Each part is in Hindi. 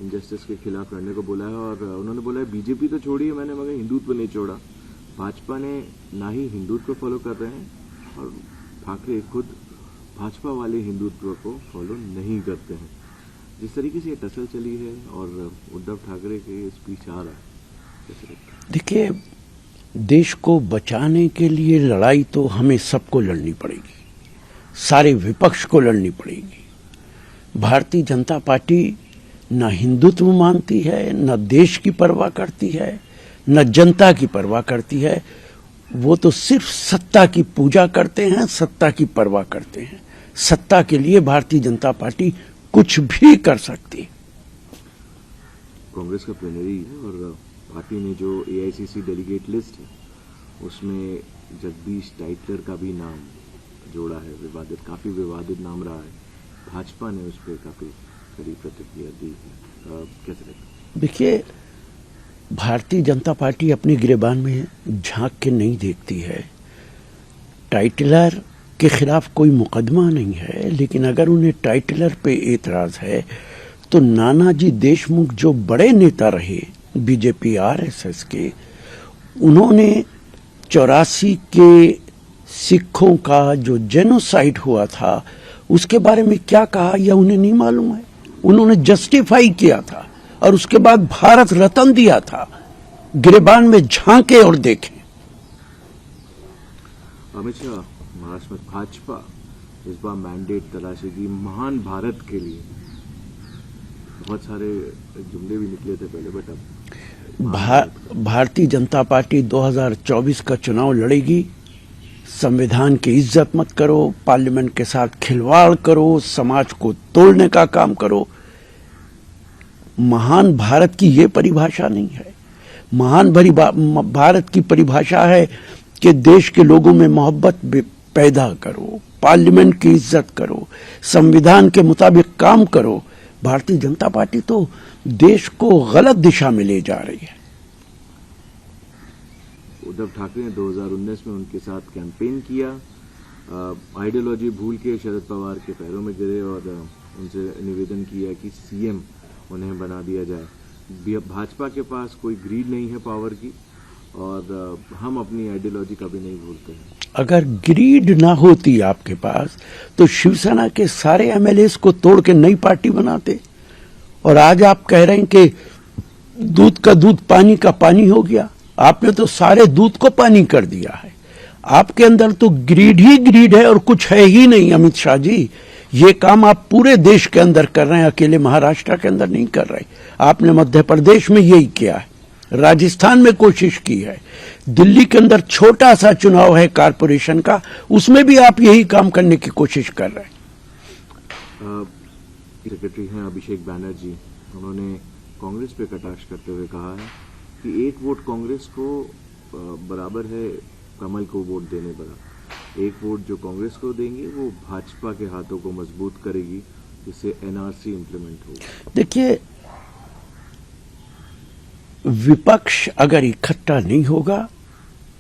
इनजस्टिस के खिलाफ लड़ने को बोला है और उन्होंने बोला है बीजेपी तो छोड़ी है मैंने मगर हिंदुत्व नहीं छोड़ा। भाजपा ने ना ही हिंदुत्व को फॉलो कर रहे हैं और ठाकरे खुद भाजपा वाले हिंदुत्व को फॉलो नहीं करते हैं। जिस तरीके से ये टसल चली है और उद्धव ठाकरे के स्पीच आ रहा है, देखिए, देश को बचाने के लिए लड़ाई तो हमें सबको लड़नी पड़ेगी, सारे विपक्ष को लड़नी पड़ेगी। भारतीय जनता पार्टी न हिंदुत्व मानती है, न देश की परवाह करती है, न जनता की परवाह करती है। वो तो सिर्फ सत्ता की पूजा करते हैं, सत्ता की परवाह करते हैं। सत्ता के लिए भारतीय जनता पार्टी कुछ भी कर सकती है। कांग्रेस का प्लेनरी है और पार्टी ने जो एआईसीसी डेलीगेट लिस्ट है उसमें जगदीश टाइटलर का भी नाम जोड़ा है। काफी विवादित नाम रहा है। भाजपा ने उस पर काफी कड़ी प्रतिक्रिया दी है। कैसे लगता है? देखिए, भारतीय जनता पार्टी अपनी गिरेबान में झांक के नहीं देखती है। टाइटलर के खिलाफ कोई मुकदमा नहीं है, लेकिन अगर उन्हें टाइटलर पे एतराज है तो नानाजी देशमुख जो बड़े नेता रहे बीजेपी आरएसएस के, उन्होंने 84 के सिखों का जो जेनोसाइड हुआ था उसके बारे में क्या कहा यह उन्हें नहीं मालूम है। उन्होंने जस्टिफाई किया था और उसके बाद भारत रत्न दिया था। गिरेबान में झांके और देखें। अमित शाह महाराष्ट्र में भाजपा इस बार मैंडेट तलाशेगी महान भारत के लिए। बहुत सारे जुमले भी निकले थे पहले, बट अब भारतीय जनता पार्टी 2024 का चुनाव लड़ेगी। संविधान की इज्जत मत करो, पार्लियामेंट के साथ खिलवाड़ करो, समाज को तोड़ने का काम करो। महान भारत की ये परिभाषा नहीं है। महान भारत की परिभाषा है कि देश के लोगों में मोहब्बत पैदा करो, पार्लियामेंट की इज्जत करो, संविधान के मुताबिक काम करो। भारतीय जनता पार्टी तो देश को गलत दिशा में ले जा रही है। उद्धव ठाकरे ने 2019 में उनके साथ कैंपेन किया। आइडियोलॉजी भूल के शरद पवार के पैरों में गिरे और उनसे निवेदन किया कि सीएम उन्हें बना दिया जाए। भाजपा के पास कोई ग्रीड नहीं है पावर की और हम अपनी आइडियोलॉजी कभी नहीं भूलते हैं। अगर ग्रीड ना होती आपके पास तो शिवसेना के सारे एमएलएस को तोड़ के नई पार्टी बनाते। और आज आप कह रहे हैं कि दूध का दूध पानी का पानी हो गया। आपने तो सारे दूध को पानी कर दिया है। आपके अंदर तो ग्रीड ही ग्रीड है और कुछ है ही नहीं। अमित शाह जी, ये काम आप पूरे देश के अंदर कर रहे हैं, अकेले महाराष्ट्र के अंदर नहीं कर रहे। आपने मध्य प्रदेश में यही किया है, राजस्थान में कोशिश की है, दिल्ली के अंदर छोटा सा चुनाव है कारपोरेशन का, उसमें भी आप यही काम करने की कोशिश कर रहे हैं। सेक्रेटरी हैं अभिषेक बैनर्जी, उन्होंने कांग्रेस पे कटाक्ष करते हुए कहा है कि एक वोट कांग्रेस को बराबर है कमल को वोट देने पर। एक वोट जो कांग्रेस को देंगे वो भाजपा के हाथों को मजबूत करेगी, जिससे एनआरसी इंप्लीमेंट होगा। देखिए, विपक्ष अगर इकट्ठा नहीं होगा,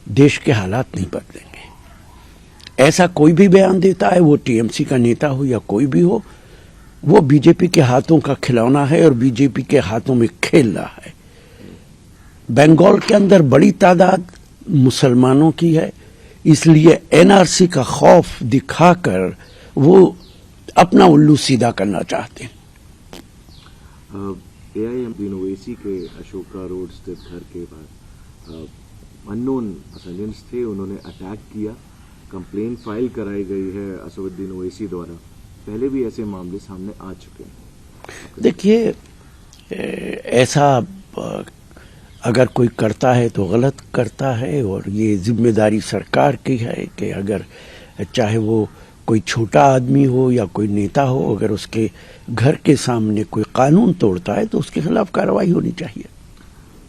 देश के हालात नहीं बदलेंगे। ऐसा कोई भी बयान देता है, वो टीएमसी का नेता हो या कोई भी हो, वो बीजेपी के हाथों का खिलौना है और बीजेपी के हाथों में खेल रहा है। बंगाल के अंदर बड़ी तादाद मुसलमानों की है, इसलिए एनआरसी का खौफ दिखाकर वो अपना उल्लू सीधा करना चाहते हैं। एआईएमआईएम ओवैसी के अशोका रोड स्थित घर के बाद अननोन असंजन्स थे, उन्होंने अटैक किया। कंप्लेन फाइल कराई गई है असदुद्दीन ओवैसी द्वारा। पहले भी ऐसे मामले सामने आ चुके हैं। देखिए, ऐसा अगर कोई करता है तो गलत करता है और ये जिम्मेदारी सरकार की है कि अगर चाहे वो कोई छोटा आदमी हो या कोई नेता हो, अगर उसके घर के सामने कोई कानून तोड़ता है तो उसके खिलाफ कार्रवाई होनी चाहिए।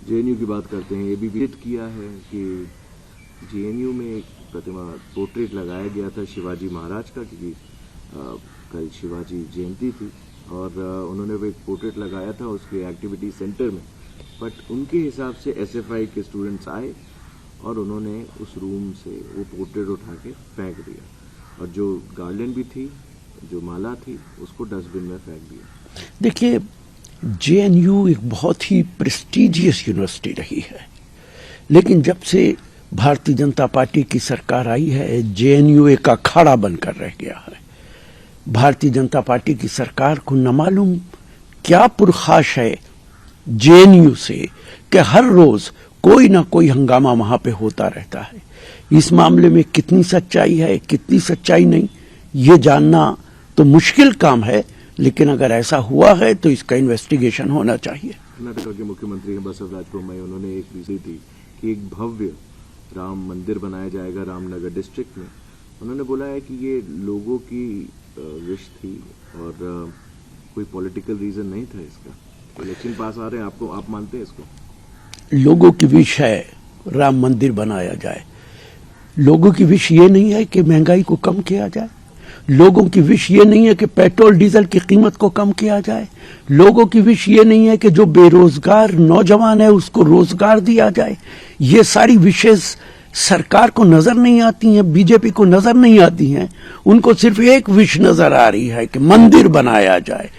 जेएनयू की बात करते हैं, ये भी विदित किया है कि जेएनयू में एक प्रतिमा पोर्ट्रेट लगाया गया था शिवाजी महाराज का, क्योंकि कल शिवाजी जयंती थी और उन्होंने वो एक पोर्ट्रेट लगाया था उसके एक्टिविटी सेंटर में। बट उनके हिसाब से एसएफआई के स्टूडेंट्स आए और उन्होंने उस रूम से वो पोर्ट्रेट उठा के फेंक दिया और जो गार्डन भी थी, जो माला थी, उसको डस्टबिन में फेंक दिया। देखिए, जेएनयू एक बहुत ही प्रेस्टिजियस यूनिवर्सिटी रही है, लेकिन जब से भारतीय जनता पार्टी की सरकार आई है, जेएनयू एक अखाड़ा बनकर रह गया है। भारतीय जनता पार्टी की सरकार को न मालूम क्या पुरखाश है जेएनयू से कि हर रोज कोई ना कोई हंगामा वहां पे होता रहता है। इस मामले में कितनी सच्चाई है, कितनी सच्चाई नहीं, ये जानना तो मुश्किल काम है, लेकिन अगर ऐसा हुआ है तो इसका इन्वेस्टिगेशन होना चाहिए। कर्नाटक के मुख्यमंत्री हैं बसवराज बोम्मई, उन्होंने एक विजय दी कि एक भव्य राम मंदिर बनाया जाएगा रामनगर डिस्ट्रिक्ट में। उन्होंने बोला है कि ये लोगों की विश थी और कोई पॉलिटिकल रीजन नहीं था इसका। इलेक्शन पास आ रहे हैं, आप मानते हैं इसको? लोगों की विश है राम मंदिर बनाया जाए। लोगों की विश ये नहीं है कि महंगाई को कम किया जाए। लोगों की विश ये नहीं है कि पेट्रोल डीजल की कीमत को कम किया जाए। लोगों की विश ये नहीं है कि जो बेरोजगार नौजवान है उसको रोजगार दिया जाए। ये सारी विशेष सरकार को नजर नहीं आती हैं, बीजेपी को नजर नहीं आती हैं। उनको सिर्फ एक विश नजर आ रही है कि मंदिर बनाया जाए।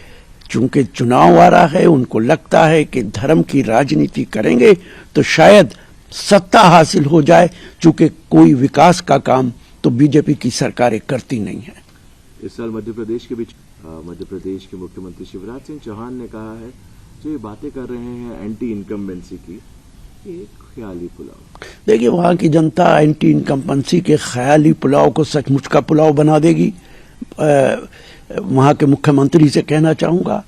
चूंकि चुनाव आ रहा है, उनको लगता है कि धर्म की राजनीति करेंगे तो शायद सत्ता हासिल हो जाए, चूंकि कोई विकास का काम तो बीजेपी की सरकारें करती नहीं है। इस साल मध्य प्रदेश के मुख्यमंत्री शिवराज सिंह चौहान ने कहा है जो ये बातें कर रहे हैं एंटी इनकम्बेंसी की, एक ख्याली पुलाव। देखिए, वहां की जनता एंटी इनकम्बेंसी के ख्याली पुलाव को सचमुच का पुलाव बना देगी। वहां के मुख्यमंत्री से कहना चाहूंगा,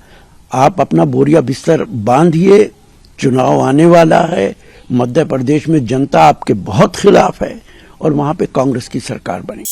आप अपना बोरिया बिस्तर बांधिए, चुनाव आने वाला है। मध्य प्रदेश में जनता आपके बहुत खिलाफ है और वहां पे कांग्रेस की सरकार बनी।